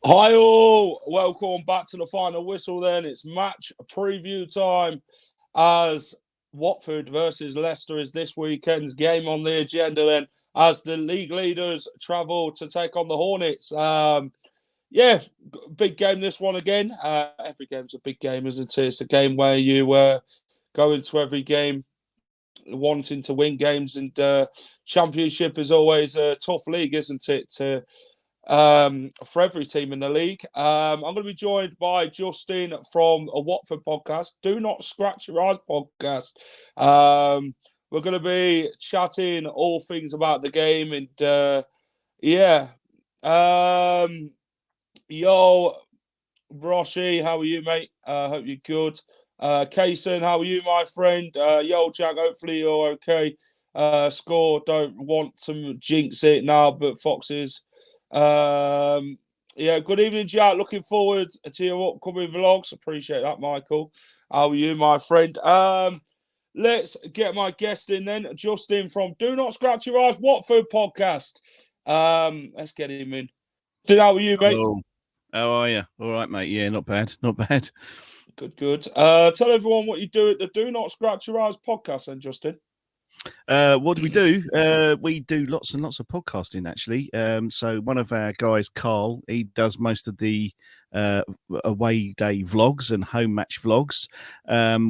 Hi all, welcome back to the final whistle then. It's match preview time as Watford versus Leicester is this weekend's game on the agenda then as the league leaders travel to take on the Hornets. Big game this one again. Every game's a big game, isn't it? It's a game where you go into every game wanting to win games, and Championship is always a tough league, isn't it, for every team in the league. I'm going to be joined by Justin from a Watford podcast, Do Not Scratch Your Eyes podcast. We're going to be chatting all things about the game, and yo, Roshi, how are you, mate? Hope you're good. Kaysen, how are you, my friend? Yo, Jack, hopefully you're okay. Score, don't want to jinx it now, but Foxes. Good evening, Jack. Looking forward to your upcoming vlogs. Appreciate that, Michael. How are you, my friend? Let's get my guest in then. Justin from Do Not Scratch Your Eyes Watford podcast. Let's get him in. Justin, how are you, mate? Hello. How are you? All right, mate. Yeah, not bad. Not bad. Good. Tell everyone what you do at the Do Not Scratch Your Eyes podcast then, Justin. What do? We do lots and lots of podcasting, actually. So one of our guys, Carl, he does most of the away day vlogs and home match vlogs.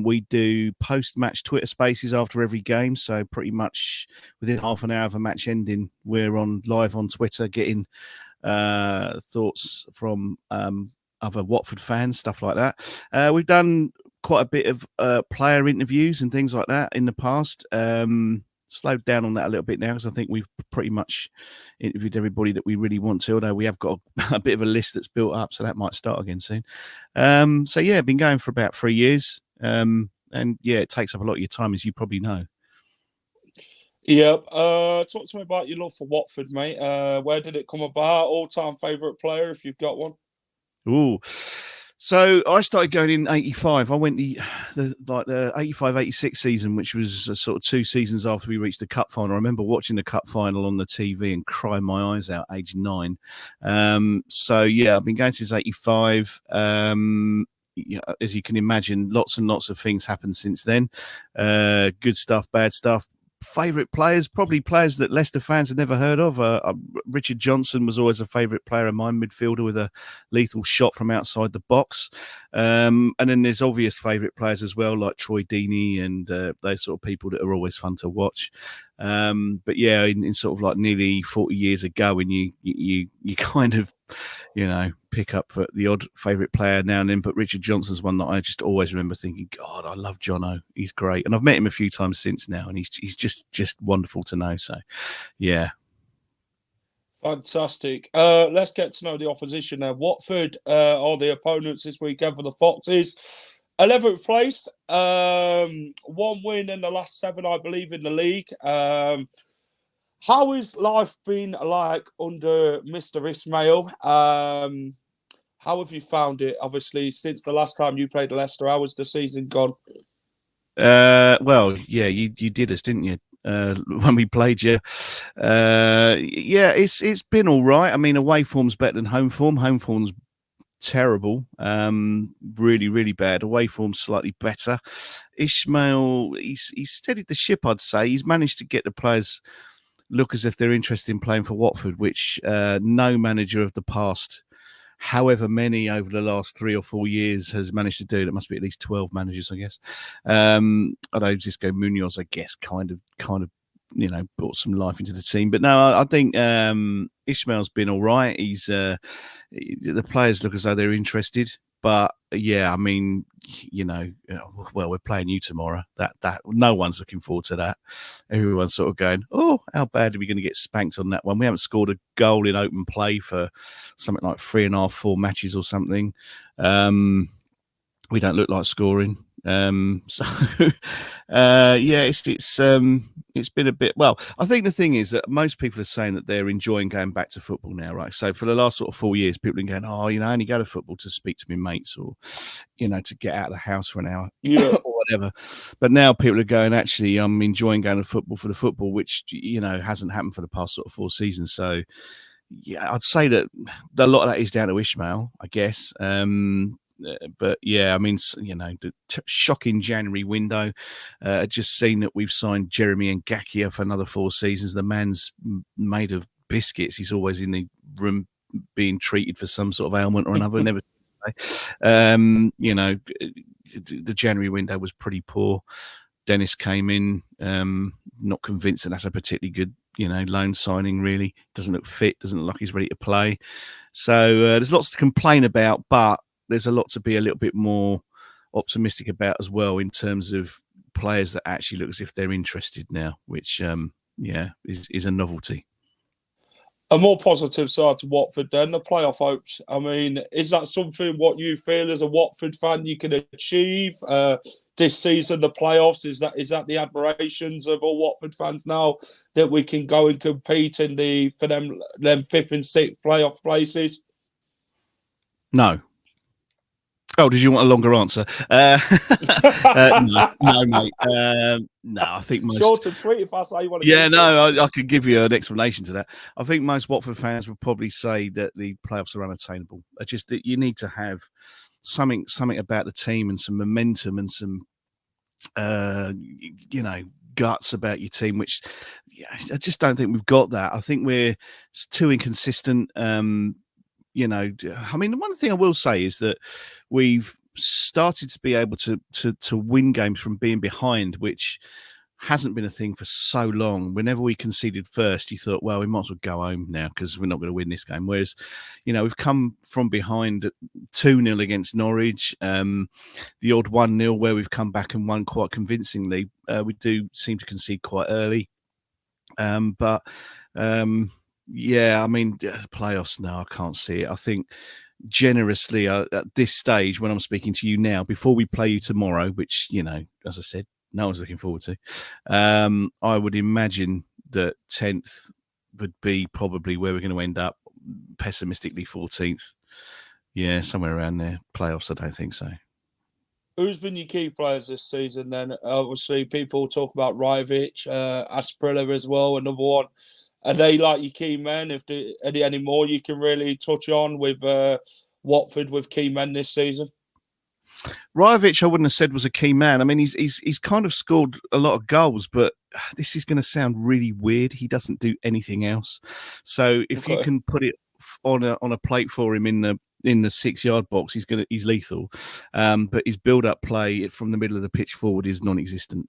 We do post-match Twitter spaces after every game. So pretty much within half an hour of a match ending, we're live on Twitter getting thoughts from other Watford fans, stuff like that. We've done quite a bit of player interviews and things like that in the past. Slowed down on that a little bit now because I think we've pretty much interviewed everybody that we really want to, although we have got a bit of a list that's built up, so that might start again soon. Been going for about 3 years. It takes up a lot of your time, as you probably know. Yep. Talk to me about your love for Watford, mate. Where did it come about? All-time favourite player, if you've got one. Ooh. So I started going in 85. I went the 85-86 season, which was sort of 2 seasons after we reached the cup final. I remember watching the cup final on the TV and crying my eyes out, age 9. I've been going since 85. As you can imagine, lots and lots of things happened since then. Good stuff, bad stuff. Favourite players, probably players that Leicester fans had never heard of. Richard Johnson was always a favourite player of mine, midfielder with a lethal shot from outside the box. And then there's obvious favourite players as well, like Troy Deeney and those sort of people that are always fun to watch. In sort of like nearly 40 years ago, when you kind of, pick up for the odd favourite player now and then, but Richard Johnson's one that I just always remember thinking, God, I love Jono. He's great. And I've met him a few times since now, and he's just wonderful to know. So, yeah. Fantastic. Let's get to know the opposition now. Watford are the opponents this weekend for the Foxes. 11th place, 1 win in the last 7, I believe, in the league. How has life been like under Mr. Ismail? How have you found it? Obviously, since the last time you played Leicester, how was the season gone? You did us, didn't you? When we played you. It's been all right. I mean, away form's better than home form. Home form's terrible, really, really bad. Away form's slightly better. Ismail, he's steadied the ship, I'd say. He's managed to get the players look as if they're interested in playing for Watford, which no manager of the past, however many over the last 3 or 4 years, has managed to do. There must be at least 12 managers, I guess. Although Xisco Munoz, I guess, kind of brought some life into the team. But no, I think Ismail's been all right. He's the players look as though they're interested. But yeah, I mean, well, we're playing you tomorrow. That no one's looking forward to that. Everyone's sort of going, "Oh, how bad are we going to get spanked on that one?" We haven't scored a goal in open play for something like 3.5, 4 matches or something. We don't look like scoring. So yeah, it's been a bit. Well, I think the thing is that most people are saying that they're enjoying going back to football now, right? So for the last sort of 4 years, people have been going, "Oh, I only go to football to speak to my mates, or to get out of the house for an hour, Yeah. or whatever." But now people are going, "Actually, I'm enjoying going to football for the football," which hasn't happened for the past sort of 4 seasons. So yeah, I'd say that a lot of that is down to Ishmael, I guess. But yeah, I mean, the shocking January window. Just seen that we've signed Jeremy and Ngakia for another 4 seasons. The man's made of biscuits. He's always in the room being treated for some sort of ailment or another. Never. The January window was pretty poor. Dennis came in, not convinced that that's a particularly good, loan signing. Really doesn't look fit. Doesn't look like he's ready to play. So there's lots to complain about, but there's a lot to be a little bit more optimistic about as well in terms of players that actually look as if they're interested now, which is a novelty. A more positive side to Watford then, the playoff hopes. I mean, is that something what you feel as a Watford fan you can achieve this season, the playoffs? Is that the admirations of all Watford fans now, that we can go and compete in for them 5th and 6th playoff places? No. Oh, did you want a longer answer? No, mate. No, I think most. Short and sweet, if I say you want to. Yeah, no, I could give you an explanation to that. I think most Watford fans would probably say that the playoffs are unattainable. Just that you need to have something about the team and some momentum and some, guts about your team, which I just don't think we've got that. I think we're too inconsistent. I mean, one thing I will say is that we've started to be able to win games from being behind, which hasn't been a thing for so long. Whenever we conceded first, you thought, well, we might as well go home now because we're not going to win this game. Whereas, we've come from behind 2-0 against Norwich, the odd 1-0 where we've come back and won quite convincingly. We do seem to concede quite early. Yeah, I mean, playoffs, no, I can't see it. I think generously at this stage, when I'm speaking to you now, before we play you tomorrow, which, as I said, no one's looking forward to, I would imagine that 10th would be probably where we're going to end up, pessimistically 14th. Yeah, somewhere around there. Playoffs, I don't think so. Who's been your key players this season then? Obviously, people talk about Rivalry, Asprilla as well, another one. Are they like your key men? If there any more you can really touch on with Watford with key men this season? Rajovic, I wouldn't have said was a key man. I mean, he's kind of scored a lot of goals, but this is going to sound really weird. He doesn't do anything else. So if you can put it on a plate for him in the 6-yard box, he's lethal. But his build-up play from the middle of the pitch forward is non-existent.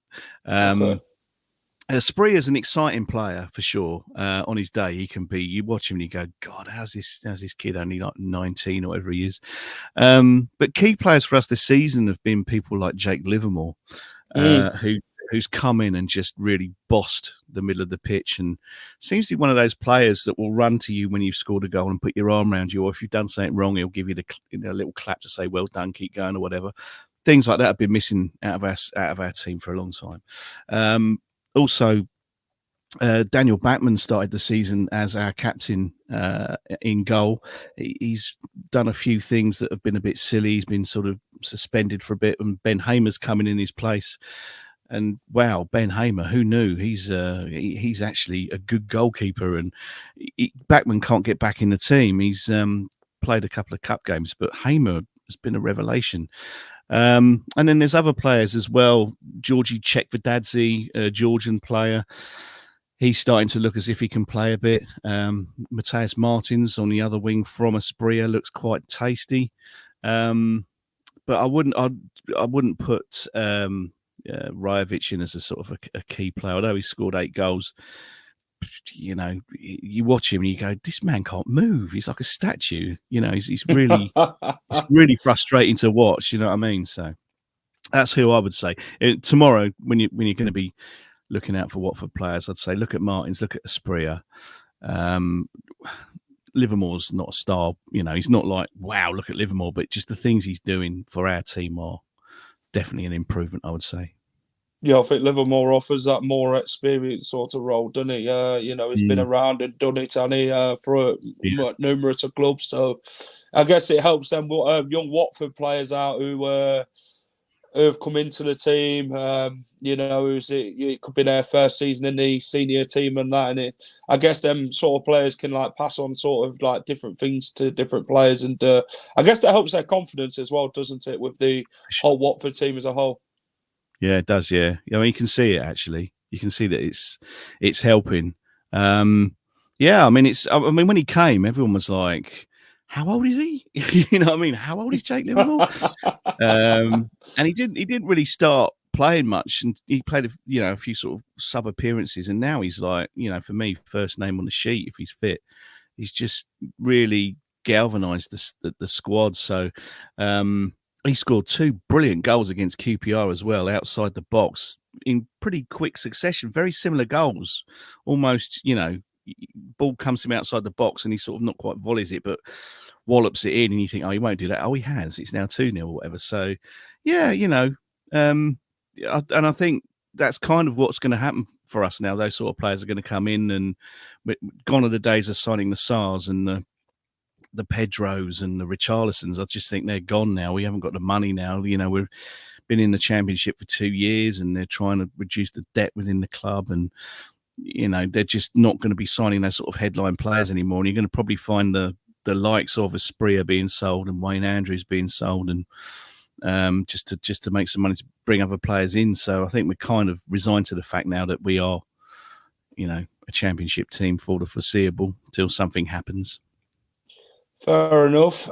Spree is an exciting player for sure. On his day, he can be. You watch him and you go, God, how's this kid only like 19 or whatever he is? But key players for us this season have been people like Jake Livermore, who's come in and just really bossed the middle of the pitch and seems to be one of those players that will run to you when you've scored a goal and put your arm around you, or if you've done something wrong, he'll give you a little clap to say, well done, keep going, or whatever. Things like that have been missing out of our team for a long time. Also, Daniel Backman started the season as our captain in goal. He's done a few things that have been a bit silly. He's been sort of suspended for a bit, and Ben Hamer's coming in his place. And wow, Ben Hamer, who knew? He's actually a good goalkeeper, and Backman can't get back in the team. He's played a couple of cup games, but Hamer has been a revelation. And then there's other players as well. Georgi Chekvidadze, a Georgian player. He's starting to look as if he can play a bit. Matthias Martins on the other wing from Asprilla looks quite tasty. But I wouldn't put Rajovic in as a sort of a key player, although he scored 8 goals. you know, you watch him and you go, this man can't move. He's like a statue. You know, he's really, it's really frustrating to watch. You know what I mean? So that's who I would say. Tomorrow, when you're going to be looking out for Watford players, I'd say look at Martins, look at Asprilla. Livermore's not a star. You know, he's not like, wow, look at Livermore, but just the things he's doing for our team are definitely an improvement, I would say. Yeah, I think Livermore offers that more experience sort of role, doesn't he? You know, he's been around and done it, and he for numerous of clubs. So I guess it helps them young Watford players out who've come into the team. You know, it could be their first season in the senior team and that. And I guess them sort of players can like pass on sort of like different things to different players, and I guess that helps their confidence as well, doesn't it? With the whole Watford team as a whole. Yeah, it does. Yeah, I mean, you can see it actually. You can see that it's helping. Yeah, I mean, when he came, everyone was like, "How old is he?" You know what I mean? How old is Jake Livermore? And he didn't really start playing much, and he played a few sort of sub appearances, and now he's like, you know, for me, first name on the sheet if he's fit. He's just really galvanised the squad. So. He scored 2 brilliant goals against QPR as well, outside the box in pretty quick succession. Very similar goals, almost, you know, ball comes to him outside the box and he sort of not quite volleys it, but wallops it in and you think, oh, he won't do that. Oh, he has. It's now 2-0 or whatever. So, yeah, you know, and I think that's kind of what's going to happen for us now. Those sort of players are going to come in, and gone are the days of signing the SARs and the Pedros and the Richarlisons. I just think they're gone now. We haven't got the money now. You know, we've been in the Championship for 2 years and they're trying to reduce the debt within the club. And, you know, they're just not going to be signing those sort of headline players anymore. And you're going to probably find the likes of Asprilla being sold and Wayne Andrews being sold, and just to make some money to bring other players in. So I think we're kind of resigned to the fact now that we are, you know, a Championship team for the foreseeable till something happens. Fair enough.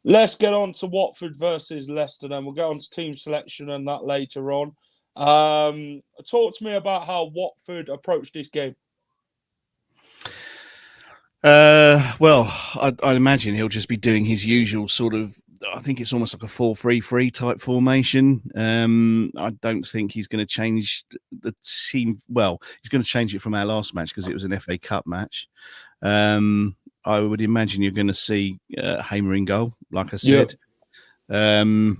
Let's get on to Watford versus Leicester then. We'll get on to team selection and that later on. Talk to me about how Watford approached this game. Well, I imagine he'll just be doing his usual sort of, I think it's almost like a 4-3-3 type formation. I don't think he's going to change the team. Well, he's going to change it from our last match because it was an FA Cup match. I would imagine you're going to see Hamer in goal, like I said. Yep.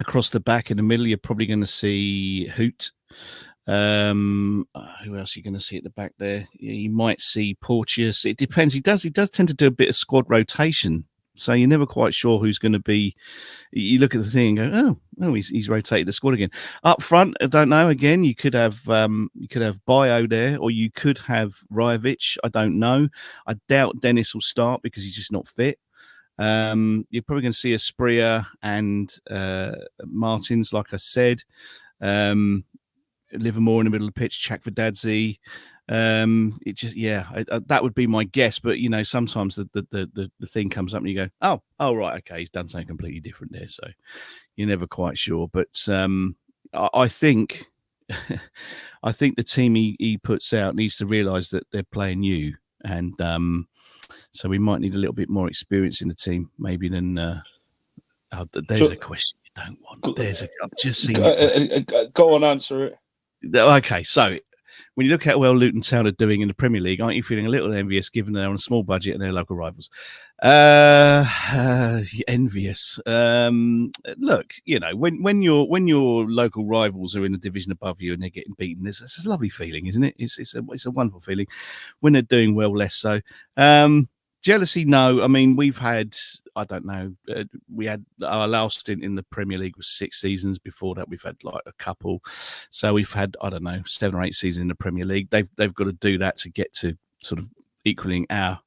Across the back in the middle, you're probably going to see Hoot. Who else are you going to see at the back there? You might see Porteous. It depends. He does tend to do a bit of squad rotation. So you're never quite sure who's going to be. You look at the thing and go, oh, he's rotated the squad again. Up front, I don't know. Again, you could have Bio there, or you could have Rajovic. I don't know. I doubt Dennis will start because he's just not fit. You're probably going to see Asprilla and Martins, like I said. Livermore in the middle of the pitch, Chakvedadze. It just, that would be my guess. But you know, sometimes the thing comes up and you go, oh, right, okay, he's done something completely different there. So you're never quite sure. But I think, I think the team he puts out needs to realise that they're playing new, and so we might need a little bit more experience in the team, maybe than. There's a question you don't want. I've just seen it. Go on, answer it. Okay, so when you look at how well Luton Town are doing in the Premier League, aren't you feeling a little envious given they're on a small budget and they're local rivals? Envious. Look, you know, when your local rivals are in a division above you and they're getting beaten, it's a lovely feeling, isn't it? It's a wonderful feeling. When they're doing well, less so. Jealousy, no. I mean, we've had, I don't know, we had our last stint in the Premier League was 6 seasons. Before that, we've had like a couple. So we've had, I don't know, 7 or 8 seasons in the Premier League. They've got to do that to get to sort of equaling our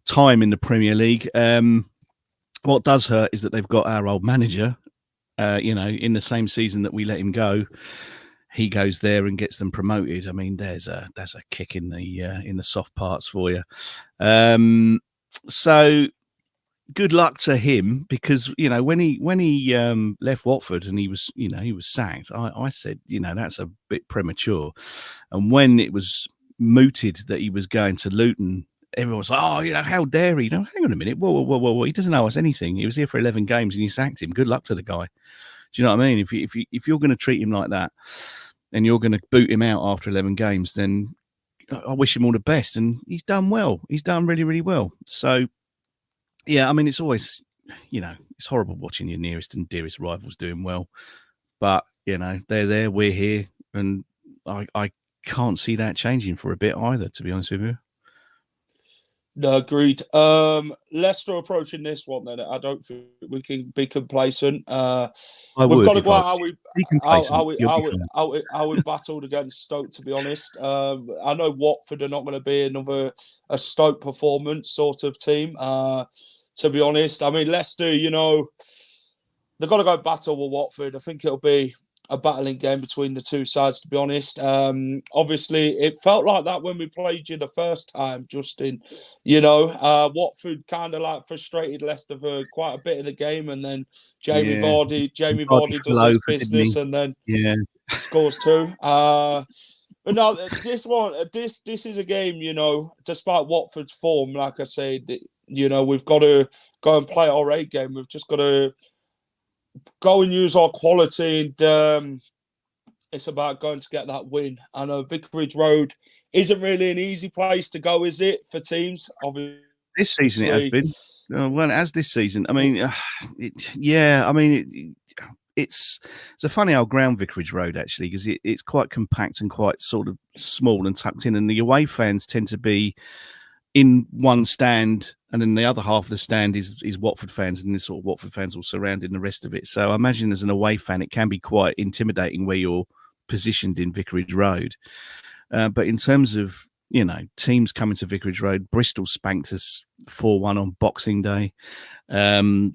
time in the Premier League. What does hurt is that they've got our old manager, you know, in the same season that we let him go. He goes there and gets them promoted. I mean, that's a kick in the soft parts for you. So good luck to him, because you know when he left Watford and he was sacked. I said, you know, that's a bit premature. And when it was mooted that he was going to Luton, everyone was like, "Oh, how dare he?" No, hang on a minute. Whoa. He doesn't owe us anything. He was here for 11 games and you sacked him. Good luck to the guy. Do you know what I mean? If you're going to treat him like that and you're going to boot him out after 11 games, then I wish him all the best. And he's done well. He's done really, really well. So, yeah, I mean, it's always, it's horrible watching your nearest and dearest rivals doing well. But, they're there, we're here. And I can't see that changing for a bit either, to be honest with you. No, agreed. Leicester approaching this one, then I don't think we can be complacent. We've got to go out how we battled against Stoke. To be honest, I know Watford are not going to be another a Stoke performance sort of team. To be honest, I mean Leicester, they've got to go battle with Watford. I think it'll be a battling game between the two sides, to be honest. Obviously, it felt like that when we played you the first time, Justin. Watford kind of like frustrated Leicester for quite a bit of the game, and then Jamie Vardy does his business and then scores two. But no, this is a game, despite Watford's form, like I said, we've got to go and play our A game. We've just got to go and use our quality, and it's about going to get that win. I know Vicarage Road isn't really an easy place to go, is it, for teams? Obviously, this season it has been. Well, as this season, I mean, it's a funny old ground, Vicarage Road, actually, because it's quite compact and quite sort of small and tucked in, and the away fans tend to be in one stand, and then the other half of the stand is Watford fans, and this sort of Watford fans all surrounding the rest of it. So I imagine as an away fan, it can be quite intimidating where you're positioned in Vicarage Road. But in terms of, teams coming to Vicarage Road, Bristol spanked us 4-1 on Boxing Day. It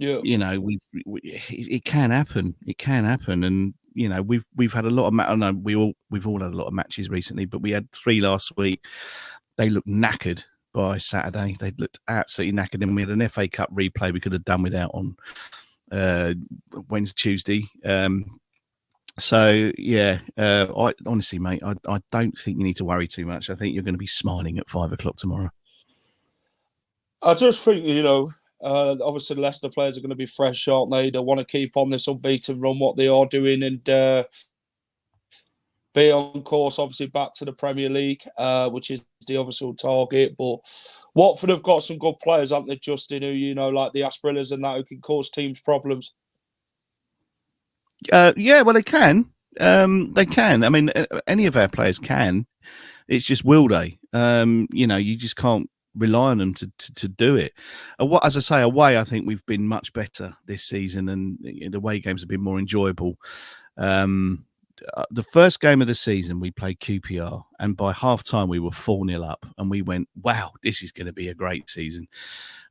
can happen. It can happen. And, we've had a lot of I know we've all had a lot of matches recently, but we had 3 last week. They looked knackered by Saturday. They looked absolutely knackered. And we had an FA Cup replay we could have done without on Tuesday. I honestly, mate, I don't think you need to worry too much. I think you're going to be smiling at 5 o'clock tomorrow. I just think, obviously Leicester players are going to be fresh, aren't they? They want to keep on this unbeaten run, what they are doing, and be on course, obviously, back to the Premier League, which is the obviously target. But Watford have got some good players, haven't they, Justin, who, like the Asprillas and that, who can cause teams problems. Well, they can. They can. I mean, any of our players can. It's just will they? You just can't rely on them to do it. As I say, away, I think we've been much better this season, and the away games have been more enjoyable. The first game of the season, we played QPR, and by half-time, we were 4-0 up, and we went, wow, this is going to be a great season.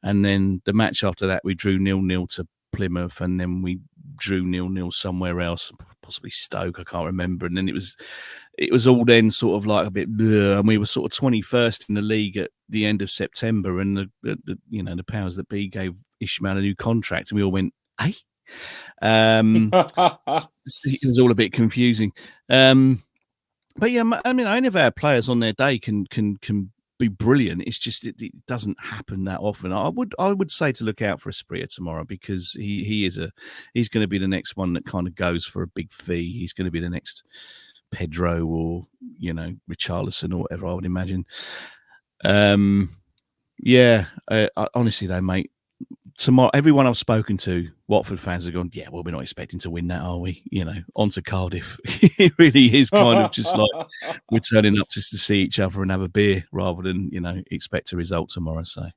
And then the match after that, we drew 0-0 to Plymouth, and then we drew 0-0 somewhere else, possibly Stoke, I can't remember. And then it was all then sort of like a bit bleh, and we were sort of 21st in the league at the end of September, and the powers that be gave Ishmael a new contract, and we all went, hey? It was all a bit confusing. But yeah, I mean, any of our players on their day can be brilliant. It's just it doesn't happen that often. I would say to look out for Asprilla tomorrow, because he's going to be the next one that kind of goes for a big fee. He's going to be the next Pedro or Richarlison or whatever, I would imagine. Honestly though, mate, tomorrow, everyone I've spoken to, Watford fans have gone, yeah, well, we're not expecting to win that, are we? On to Cardiff. It really is kind of just like we're turning up just to see each other and have a beer rather than, expect a result tomorrow. So,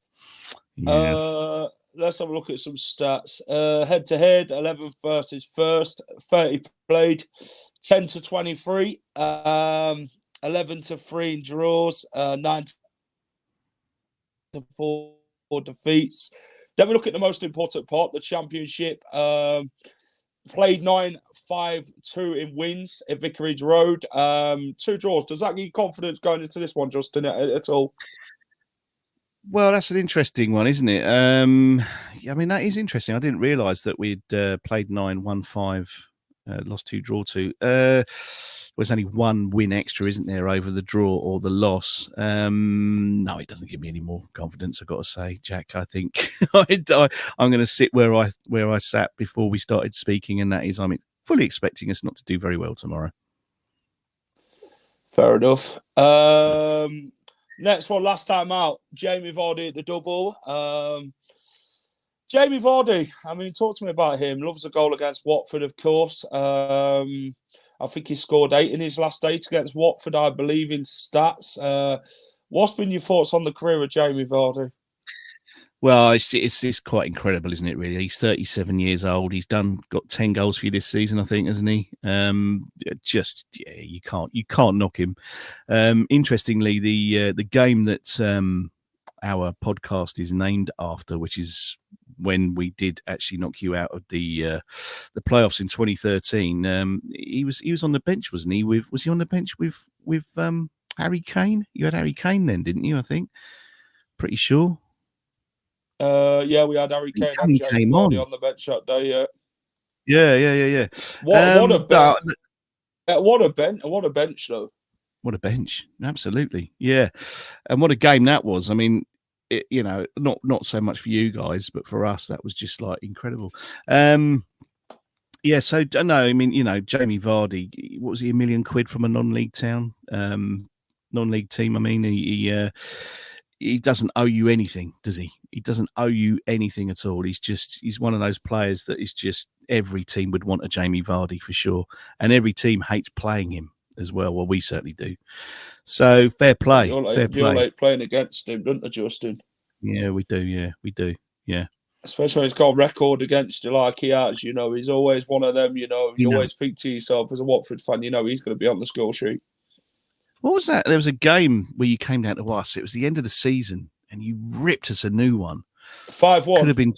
yes. Let's have a look at some stats. Head-to-head, 11th versus 1st, 30 played, 10-23, 11-3 in draws, 9-4 defeats. Then we look at the most important part, the Championship. Played 9-5-2 in wins at Vicarage Road. 2 draws. Does that give you confidence going into this one, Justin, at all? Well, that's an interesting one, isn't it? I mean, that is interesting. I didn't realise that we'd played 9-1-5 lost 2, draw 2. There's only one win extra, isn't there, over the draw or the loss? No, it doesn't give me any more confidence, I've got to say, Jack. I think I'm going to sit where I sat before we started speaking, and that is I'm fully expecting us not to do very well tomorrow. Fair enough. Next one, last time out, Jamie Vardy at the double. Jamie Vardy, I mean, talk to me about him. Loves a goal against Watford, of course. I think he scored 8 in his last 8 against Watford, I believe, in stats. What's been your thoughts on the career of Jamie Vardy? Well, it's quite incredible, isn't it, really? He's 37 years old. He's got 10 goals for you this season, I think, hasn't he? You can't knock him. Interestingly, the game that our podcast is named after, which is when we did actually knock you out of the playoffs in 2013, he was on the bench, wasn't he? Was he on the bench with Harry Kane? You had Harry Kane then, didn't you? I think. Pretty sure. Yeah, we had Harry Kane and Jamie Vardy on the bench that day. Yeah. What a bench, though. What a bench! Absolutely, yeah. And what a game that was. I mean, not so much for you guys, but for us, that was just like incredible. Yeah. So no, I mean, Jamie Vardy. What was he? £1 million from a non-league town, non-league team. I mean, he doesn't owe you anything, does he? He doesn't owe you anything at all. He's one of those players that is just every team would want a Jamie Vardy for sure, and every team hates playing him as well. Well, we certainly do. So fair play. You all like playing against him, don't you, Justin? Yeah, we do. Yeah. Especially when he's got a record against you like he has. He's always one of them. You always think to yourself as a Watford fan, he's going to be on the score sheet. What was that? There was a game where you came down to us. It was the end of the season, and you ripped us a new one. 5-1. Could have been.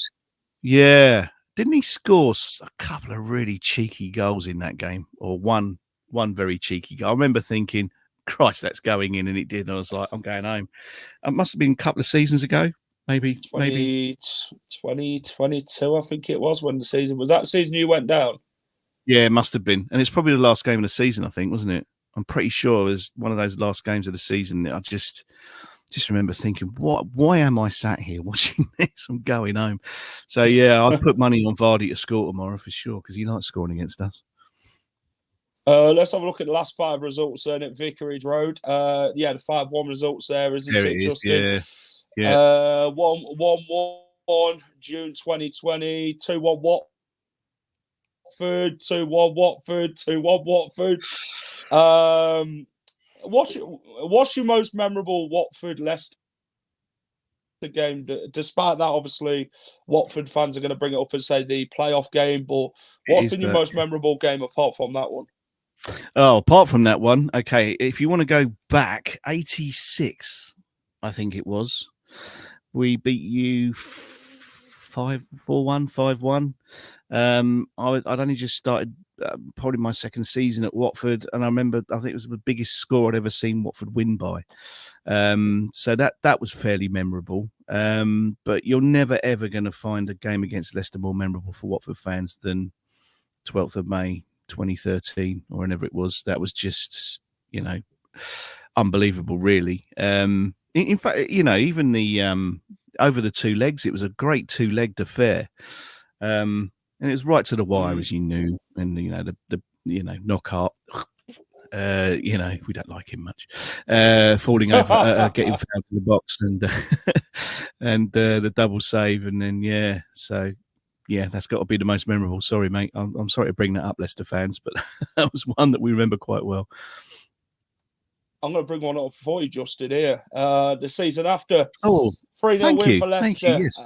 Yeah. Didn't he score a couple of really cheeky goals in that game, or one very cheeky goal? I remember thinking, Christ, that's going in, and it did. And I was like, I'm going home. It must have been a couple of seasons ago, maybe 2022, I think it was, when the season was. That season you went down? Yeah, it must have been. And it's probably the last game of the season, I think, wasn't it? I'm pretty sure it was one of those last games of the season. I just remember thinking, why am I sat here watching this? I'm going home. So, yeah, I'd put money on Vardy to score tomorrow for sure, because he likes scoring against us. Let's have a look at the last 5 results then at Vicarage Road. The 5-1 results there, isn't it, Justin? Yeah. 1-1 June 2020, 2-1 Watford, 2-1 Watford, 2-1 Watford. What's your most memorable Watford Leicester game? Despite that, obviously, Watford fans are going to bring it up and say the playoff game, but what's been your most memorable game apart from that one? Oh, apart from that one, okay, if you want to go back, 86, I think it was. We beat you 4-1, 5-1. I'd only just started probably my second season at Watford, and I remember I think it was the biggest score I'd ever seen Watford win by. So that was fairly memorable. But you're never ever going to find a game against Leicester more memorable for Watford fans than 12th of May 2013 or whenever it was. That was just unbelievable, really. In fact, even the over the 2 legs, it was a great 2-legged affair. And it was right to the wire, as you knew, and the knockout. We don't like him much. Falling over, getting fouled in the box, and the double save, and then so that's got to be the most memorable. Sorry, mate. I'm sorry to bring that up, Leicester fans, but that was one that we remember quite well. I'm going to bring one up for you, Justin, here. The season after. 3-0 win for Leicester. Yes.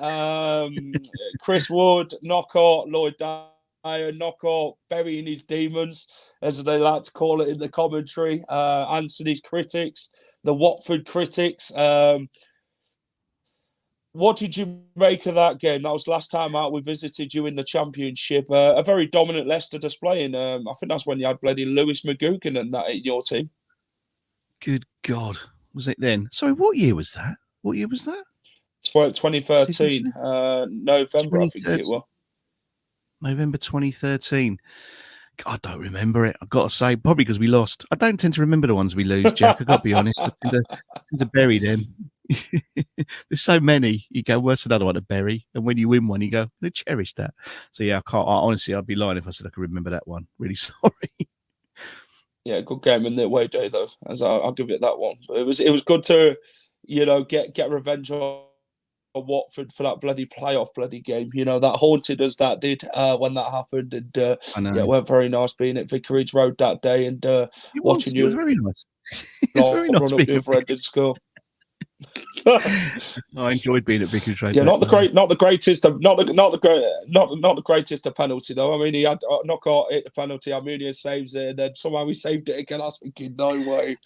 Chris Wood, knockout, Lloyd Dyer, knockout, burying his demons, as they like to call it in the commentary. Anthony's critics, the Watford critics. What did you make of that game? That was last time out we visited you in the Championship. A very dominant Leicester display. And I think that's when you had bloody Lewis McGugan and that in your team. Good God. Was it then? Sorry, what year was that? 2013, November, I think it was. November 2013. I don't remember it. I've got to say, probably because we lost. I don't tend to remember the ones we lose, Jack. I've got to be honest. I tend to bury them. There's so many. You go, where's another one to bury? And when you win one, you go, I cherish that. So yeah, I can't. Honestly, I'd be lying if I said I could remember that one. Really sorry. Yeah, good game in the away day though. As I'll give it that one. But it was good to, get revenge on Watford for that bloody playoff bloody game. That haunted us. That did when that happened, and I know. it weren't very nice being at Vicarage Road that day and watching It was very nice. It was very run nice up being the other end and score. I enjoyed being at Vicarage Road. Yeah, not the greatest of penalty though. I mean, he had Knockout hit the penalty. Armenia saves it, and then somehow he saved it again. I was thinking, no way.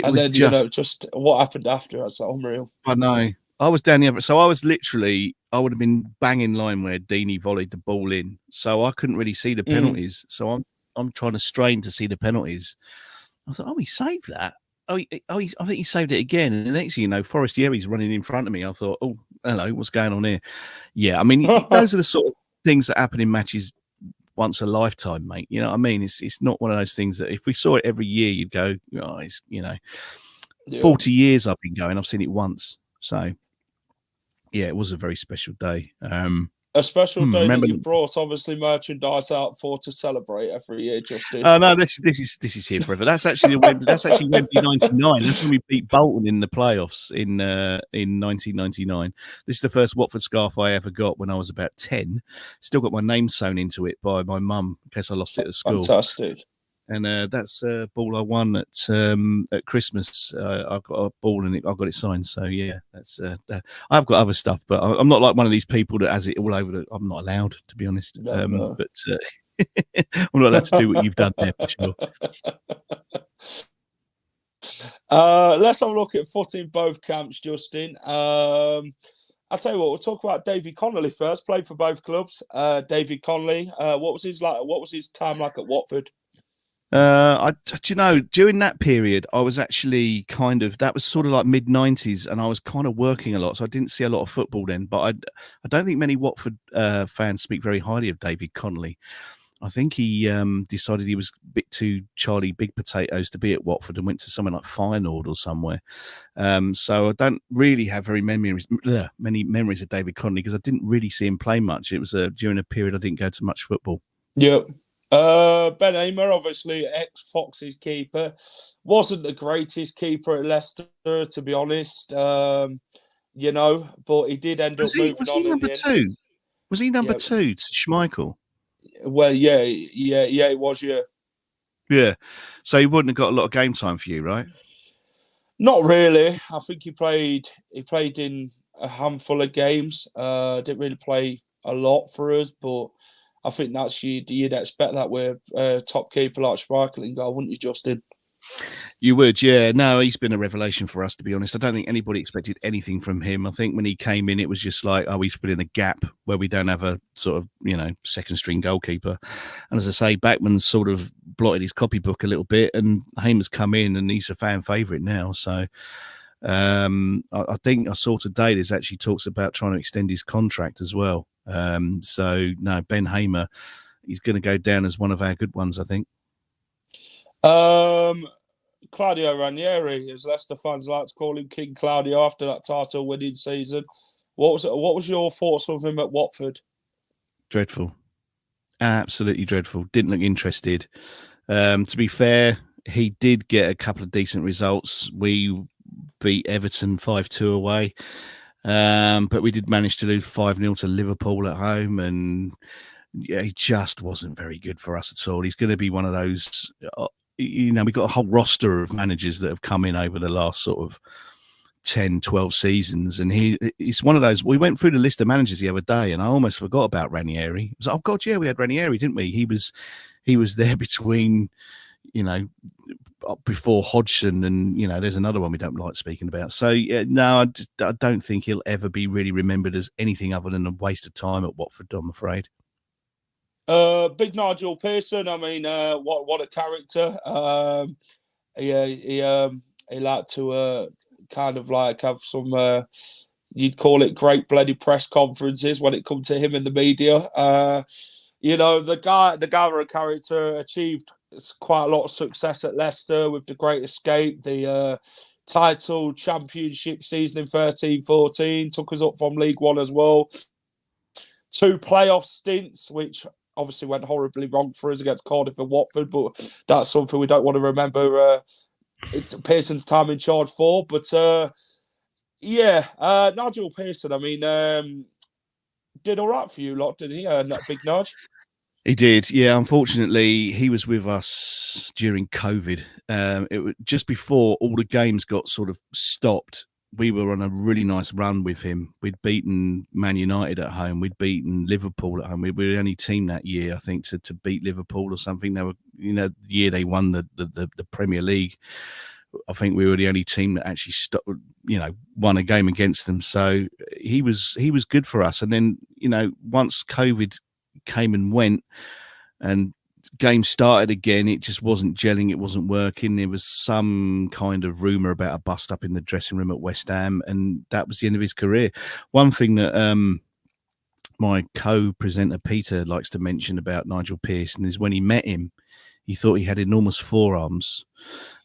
And then just what happened after. That's unreal. I know. I was down the other, so I was literally. I would have been banging line where Deeney volleyed the ball in, so I couldn't really see the penalties. So I'm trying to strain to see the penalties. I thought, oh, he saved that. I think he saved it again. And the next thing you know, Forestieri's running in front of me. I thought, oh, hello, what's going on here? Yeah, I mean, those are the sort of things that happen in matches once a lifetime, mate. You know what I mean? It's not one of those things that if we saw it every year, you'd go, oh, it's, 40 years I've been going, I've seen it once. So, yeah, it was a very special day. A special day that you brought, obviously, merchandise out for to celebrate every year, Justin. Oh no, this is here forever. That's actually Wembley 99. That's when we beat Bolton in the playoffs in 1999. This is the first Watford scarf I ever got when I was about 10. Still got my name sewn into it by my mum in case I lost it at school. Fantastic. And that's a ball I won at Christmas. I got a ball and I got it signed. So yeah, that's. I've got other stuff, but I'm not like one of these people that has it all over. I'm not allowed, to be honest. No. But I'm not allowed to do what you've done there for sure. Let's have a look at foot in both camps, Justin. I'll tell you what. We'll talk about David Connolly first. Played for both clubs. David Connolly. What was his time like at Watford? During that period, I was actually that was sort of like mid-90s, and I was kind of working a lot, so I didn't see a lot of football then. But I don't think many Watford fans speak very highly of David Connolly. I think he decided he was a bit too Charlie Big Potatoes to be at Watford and went to somewhere like Feyenoord or somewhere. So I don't really have many memories of David Connolly because I didn't really see him play much. It was during a period I didn't go to much football. Yep. Ben Hamer, obviously ex-Foxes keeper, wasn't the greatest keeper at Leicester, to be honest. But he did end up moving on. Was he number two? Was he number two to Schmeichel? Well, yeah, it was, yeah. Yeah, so he wouldn't have got a lot of game time for you, right? Not really. I think he played in a handful of games. Didn't really play a lot for us, but I think that's you'd expect that with a top keeper like Schmeichel, wouldn't you, Justin? You would, yeah. No, he's been a revelation for us, to be honest. I don't think anybody expected anything from him. I think when he came in, it was just like, he's filling a gap where we don't have a sort of, second string goalkeeper. And as I say, Backman's sort of blotted his copybook a little bit, and Hamer's come in and he's a fan favourite now. So I think I saw today there's actually talks about trying to extend his contract as well. So no, Ben Hamer, he's going to go down as one of our good ones, I think. Claudio Ranieri, as Leicester fans like to call him, King Claudio, after that title winning season. What was your thoughts of him at Watford? Dreadful, absolutely dreadful. Didn't look interested. To be fair, he did get a couple of decent results. We beat Everton 5-2 away. But we did manage to lose 5-0 to Liverpool at home, and he just wasn't very good for us at all. He's going to be one of those, we've got a whole roster of managers that have come in over the last sort of 10, 12 seasons, and he's one of those. We went through the list of managers the other day, and I almost forgot about Ranieri. I was like, oh God, yeah, we had Ranieri, didn't we? He was there between, before Hodgson, and there's another one we don't like speaking about. So yeah, no, I don't think he'll ever be really remembered as anything other than a waste of time at Watford, I'm afraid. Big Nigel Pearson. I mean, what a character. He liked to kind of like have some. You'd call it great bloody press conferences when it comes to him in the media. the Gavra character achieved quite a lot of success at Leicester with the Great Escape, the title championship season in 13-14, took us up from League One as well. 2 playoff stints, which obviously went horribly wrong for us against Cardiff and Watford, but that's something we don't want to remember it's Pearson's time in charge for. But Nigel Pearson, I mean, did all right for you lot, did he? Big Nudge. He did, yeah. Unfortunately, he was with us during COVID. It was just before all the games got sort of stopped. We were on a really nice run with him. We'd beaten Man United at home. We'd beaten Liverpool at home. We were the only team that year, I think, to beat Liverpool or something. They were, the year they won the Premier League. I think we were the only team that actually won a game against them. So he was good for us. And then, once COVID came and went and games started again, it just wasn't gelling, it wasn't working. There was some kind of rumour about a bust up in the dressing room at West Ham, and that was the end of his career. One thing that my co-presenter Peter likes to mention about Nigel Pearson is when he met him, he thought he had enormous forearms.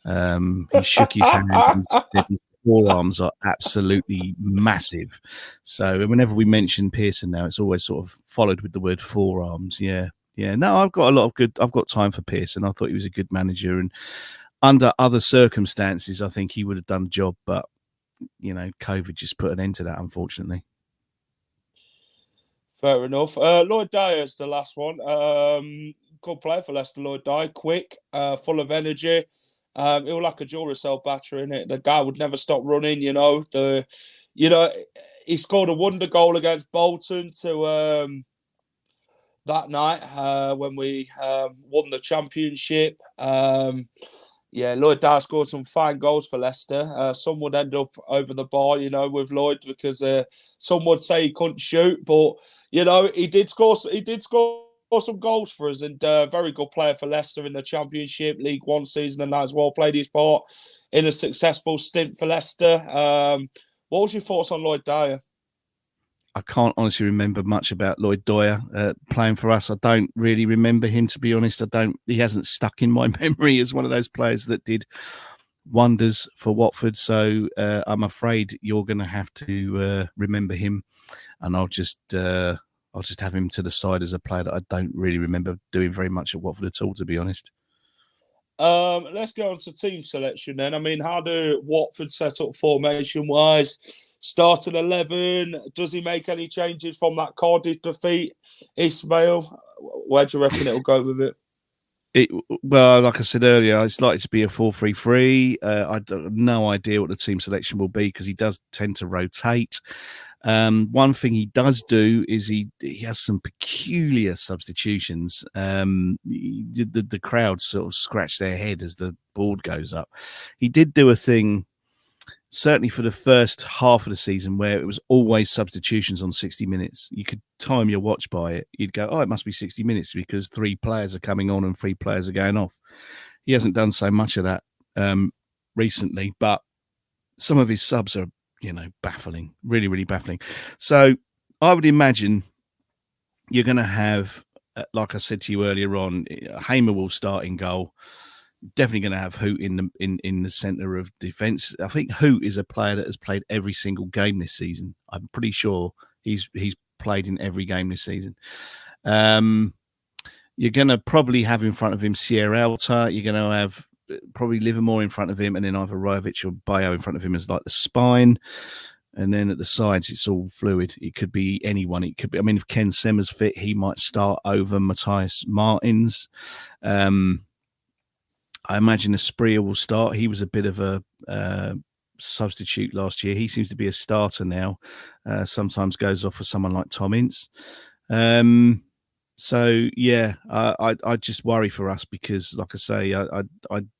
He shook his hand and said his forearms are absolutely massive. So whenever we mention Pearson now, it's always sort of followed with the word forearms. Yeah. No, I've got time for Pearson. I thought he was a good manager, and under other circumstances, I think he would have done the job. But COVID just put an end to that, unfortunately. Fair enough. Lloyd Dyer's the last one. Good player for Leicester, Lloyd Dyer. Quick, full of energy. He'll like a Duracell battery in it. The guy would never stop running. He scored a wonder goal against Bolton to that night when we won the championship. Lloyd Dyer scored some fine goals for Leicester. Some would end up over the bar, with Lloyd, because some would say he couldn't shoot, but he did score some goals for us, and very good player for Leicester in the Championship, League One season, and that as well. Played his part in a successful stint for Leicester. What was your thoughts on Lloyd Dyer? I can't honestly remember much about Lloyd Dyer playing for us. I don't really remember him, to be honest. He hasn't stuck in my memory as one of those players that did wonders for Watford. So I'm afraid you're going to have to remember him, and I'll just have him to the side as a player that I don't really remember doing very much at Watford at all, to be honest. Let's go on to team selection then. I mean, how do Watford set up formation-wise? Starting 11, does he make any changes from that Cardiff defeat? Ismail, where do you reckon it'll go with it? Well, like I said earlier, it's likely to be a 4-3-3. I have no idea what the team selection will be because he does tend to rotate. One thing he does do is he has some peculiar substitutions. The crowd sort of scratch their head as the board goes up. He did do a thing, certainly for the first half of the season, where it was always substitutions on 60 minutes. You could time your watch by it. You'd go, oh, it must be 60 minutes because 3 players are coming on and 3 players are going off. He hasn't done so much of that recently, but some of his subs are, baffling, really, really baffling. So I would imagine you're going to have, like I said to you earlier on, Hamer will start in goal. Definitely going to have Hoot in the centre of defence. I think Hoot is a player that has played every single game this season. I'm pretty sure he's played in every game this season. You're going to probably have in front of him Sierra Alta. You're going to have probably Livermore in front of him, and then either Rajovic or Bayo in front of him as like the spine. And then at the sides, it's all fluid. It could be anyone. It could be, if Ken Semmer's fit, he might start over Matthias Martins. I imagine Asprilla will start. He was a bit of a substitute last year. He seems to be a starter now. Sometimes goes off for someone like Tom Ince. I just worry for us because, like I say, I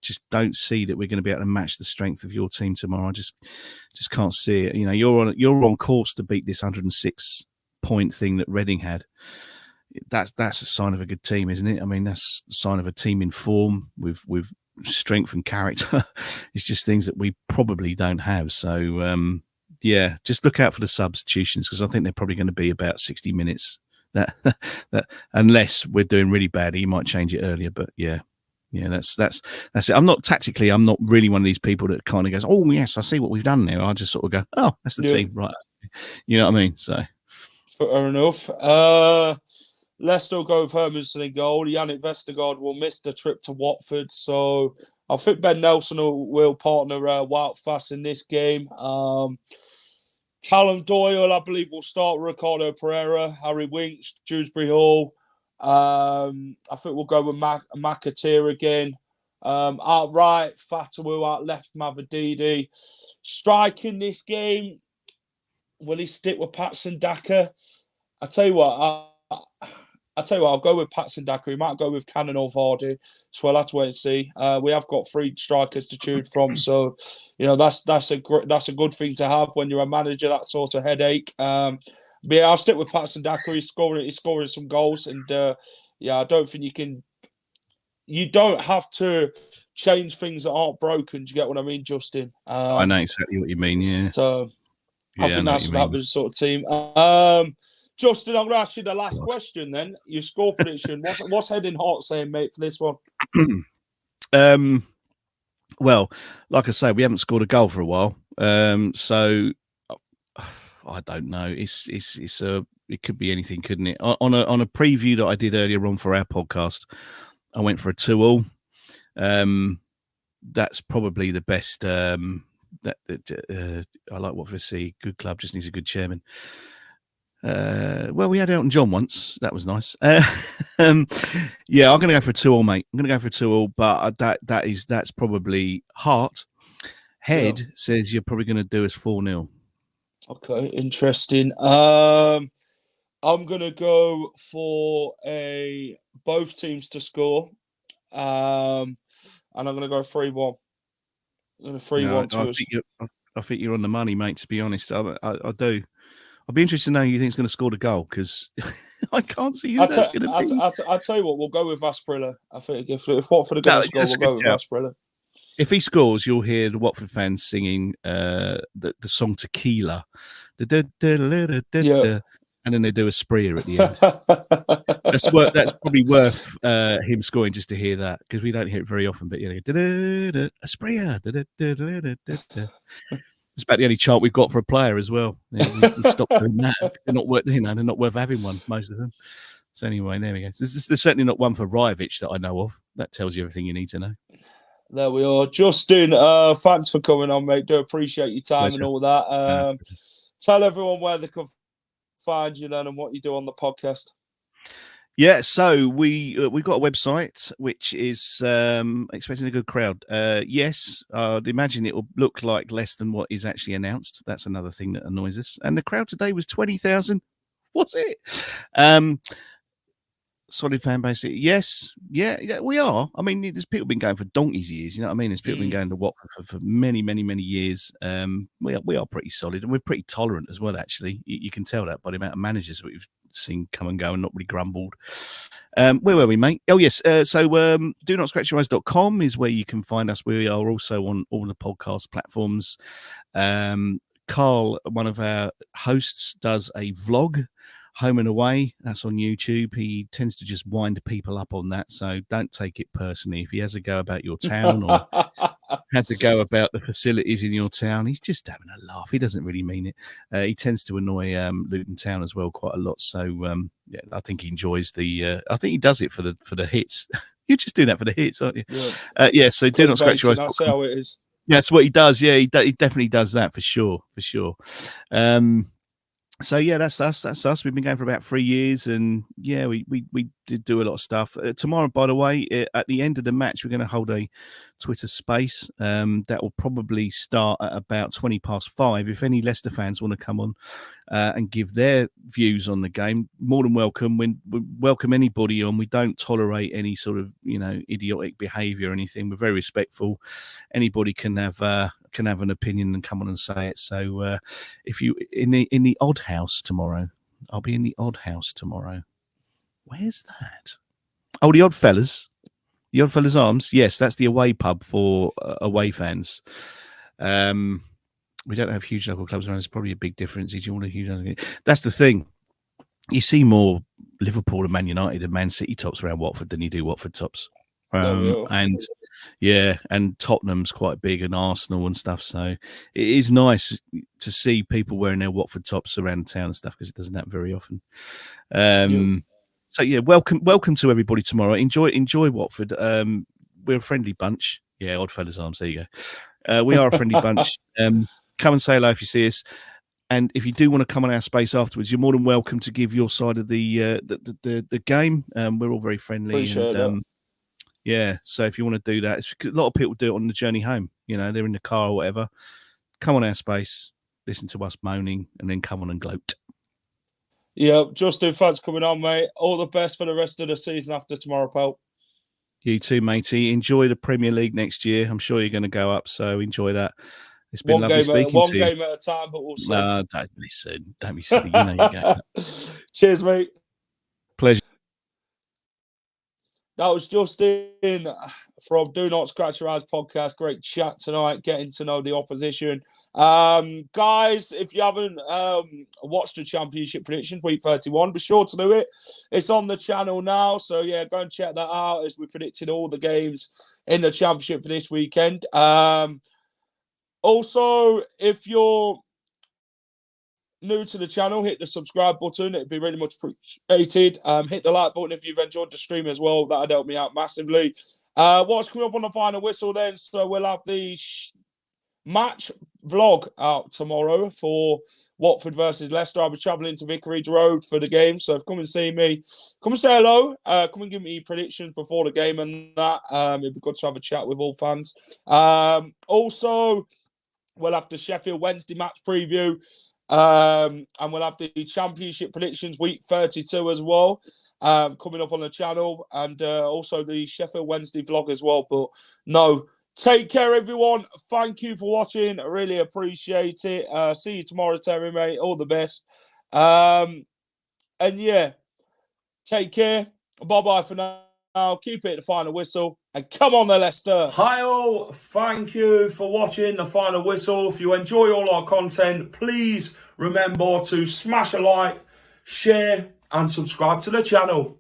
just don't see that we're going to be able to match the strength of your team tomorrow. I just can't see it. You're on course to beat this 106 point thing that Reading had. That's a sign of a good team, isn't it? That's a sign of a team in form with strength and character. It's just things that we probably don't have. So, just look out for the substitutions because I think they're probably going to be about 60 minutes. that unless we're doing really bad, he might change it earlier. But yeah, that's it. I'm not really one of these people that kind of goes, oh yes, I see what we've done now. I just sort of go, oh, that's the team, right? You know what I mean? So fair enough. Leicester will go with Hermanson in goal. Yannick Vestergaard will miss the trip to Watford, so I think Ben Nelson will partner Wout Fass in this game. Callum Doyle, I believe, will start Ricardo Pereira, Harry Winks, Dewsbury Hall. I think we'll go with McAteer again. Outright, Fatawu, out left, Mavadidi. Striking this game, will he stick with Patson Daka? I tell you what, I'll go with Patson Daka. He might go with Cannon or Vardy. So we'll have to wait and see. We have got 3 strikers to choose from, so that's a good thing to have when you're a manager. That sort of headache. But yeah, I'll stick with Patson Daka. He's scoring some goals, and I don't think you don't have to change things that aren't broken. Do you get what I mean, Justin? I know exactly what you mean. Yeah. So I think that was the sort of team. Justin, I'm going to ask you the last question then. Your score prediction. What's Heading Hot saying, mate, for this one? Well, like I say, we haven't scored a goal for a while. So I don't know. It could be anything, couldn't it? On a preview that I did earlier on for our podcast, I went for a 2-2. That's probably the best. I like Watford FC. Good club, just needs a good chairman. Well, we had Elton John once. That was nice. Yeah, I'm going to go for a 2-2, mate. I'm going to go for a 2-2, but that's probably heart. Head says you're probably going to do us 4-0. Okay, interesting. I'm going to go for both teams to score, and I'm going to go 3-1. I'm going to 3-1 to us. I think you're on the money, mate. To be honest, I do. I'd be interested to know who you think is going to score the goal, because I can't see who that's going to be. I'll tell you what, we'll go with Vasprilla. I think if Watford are going to score, we'll go with Vasprilla. If he scores, you'll hear the Watford fans singing the song Tequila. And then they do a spreeer at the end. That's probably worth him scoring just to hear that, because we don't hear it very often. But a spreeer. It's about the only chant we've got for a player as well. We've stopped doing that. They're not worth having one, most of them. So anyway, there we go. There's certainly not one for Rivalry that I know of. That tells you everything you need to know. There we are. Justin, thanks for coming on, mate. Do appreciate your time and all that. Tell everyone where they can find you then and what you do on the podcast. Yeah, so we've got a website which is expecting a good crowd. Yes, I'd imagine it will look like less than what is actually announced. That's another thing that annoys us. And the crowd today was 20,000. What's it? Solid fan base. Yes, yeah, we are. I mean, there's people been going for donkey's years. You know what I mean? There's people been going to Watford for many, many, many years. We are pretty solid, and we're pretty tolerant as well. Actually, you can tell that by the amount of managers that we've seen come and go and not really grumbled. Where were we, mate? Oh yes. So do not scratch your eyes.com is where you can find us. We are also on all the podcast platforms. Carl, one of our hosts, does a vlog, Home and Away. That's on YouTube. He tends to just wind people up on that, so don't take it personally. If he has a go about your town or has a go about the facilities in your town, he's just having a laugh. He doesn't really mean it. He tends to annoy Luton Town as well quite a lot. So yeah, I think he enjoys the. I think he does it for the hits. You're just doing that for the hits, aren't you? Yeah. So do not scratch your eyes. That's how it is. Yeah, that's what he does. Yeah, he definitely does that for sure. So yeah, that's us. We've been going for about 3 years, and yeah, we did do a lot of stuff. Tomorrow, by the way, at the end of the match, we're going to hold a Twitter space. That will probably start at about 5:20. If any Leicester fans want to come on and give their views on the game, more than welcome. We welcome anybody on. We don't tolerate any sort of idiotic behaviour or anything. We're very respectful. Anybody can have an opinion and come on and say it. So if you in the Odd House tomorrow, I'll be in the Odd House tomorrow. Where's that? Oh, the Odd Fellas. The Odd Fellas Arms. Yes, that's the away pub for away fans. We don't have huge local clubs around. It's probably a big difference. That's the thing. you see more Liverpool and Man United and Man City tops around Watford than you do Watford tops. And Tottenham's quite big, and Arsenal and stuff. So it is nice to see people wearing their Watford tops around town and stuff, because it doesn't happen very often. So yeah, welcome to everybody tomorrow. Enjoy Watford. We're a friendly bunch. Yeah, Oddfellows Arms. There you go. We are a friendly bunch. Come and say hello if you see us. And if you do want to come on our space afterwards, you're more than welcome to give your side of the game. We're all very friendly. Appreciate that. Yeah, so if you want to do that, a lot of people do it on the journey home. You know, they're in the car or whatever. Come on our space, listen to us moaning, and then come on and gloat. Yeah, Justin, thanks for coming on, mate. All the best for the rest of the season after tomorrow, pal. You too, matey. Enjoy the Premier League next year. I'm sure you're going to go up, so enjoy that. It's been lovely speaking to you. One game at a time, but we'll see. Don't listen. Don't be silly. You know you go. Cheers, mate. Pleasure. That was Justin from Do Not Scratch Your Eyes podcast. Great chat tonight, getting to know the opposition. Guys, if you haven't watched the Championship predictions, week 31, be sure to do it. It's on the channel now. So, yeah, go and check that out as we predicted all the games in the Championship for this weekend. Also, if you're new to the channel, hit the subscribe button. It'd be really much appreciated. Hit the like button if you've enjoyed the stream as well. That'd help me out massively. What's coming up on the final whistle then? So we'll have the match vlog out tomorrow for Watford versus Leicester. I'll be travelling to Vicarage Road for the game. So come and see me. Come and say hello. Come and give me predictions before the game and that. It'd be good to have a chat with all fans. Also, we'll have the Sheffield Wednesday match preview. And we'll have the Championship predictions week 32 as well, coming up on the channel, and also the Sheffield Wednesday vlog as well. But no, take care, everyone. Thank you for watching. I really appreciate it. See you tomorrow, Terry, mate. All the best. And yeah, take care. Bye-bye for now. Keep it at the final whistle. And come on, the Leicester. Hi all. Thank you for watching the final whistle. If you enjoy all our content, please remember to smash a like, share, and subscribe to the channel.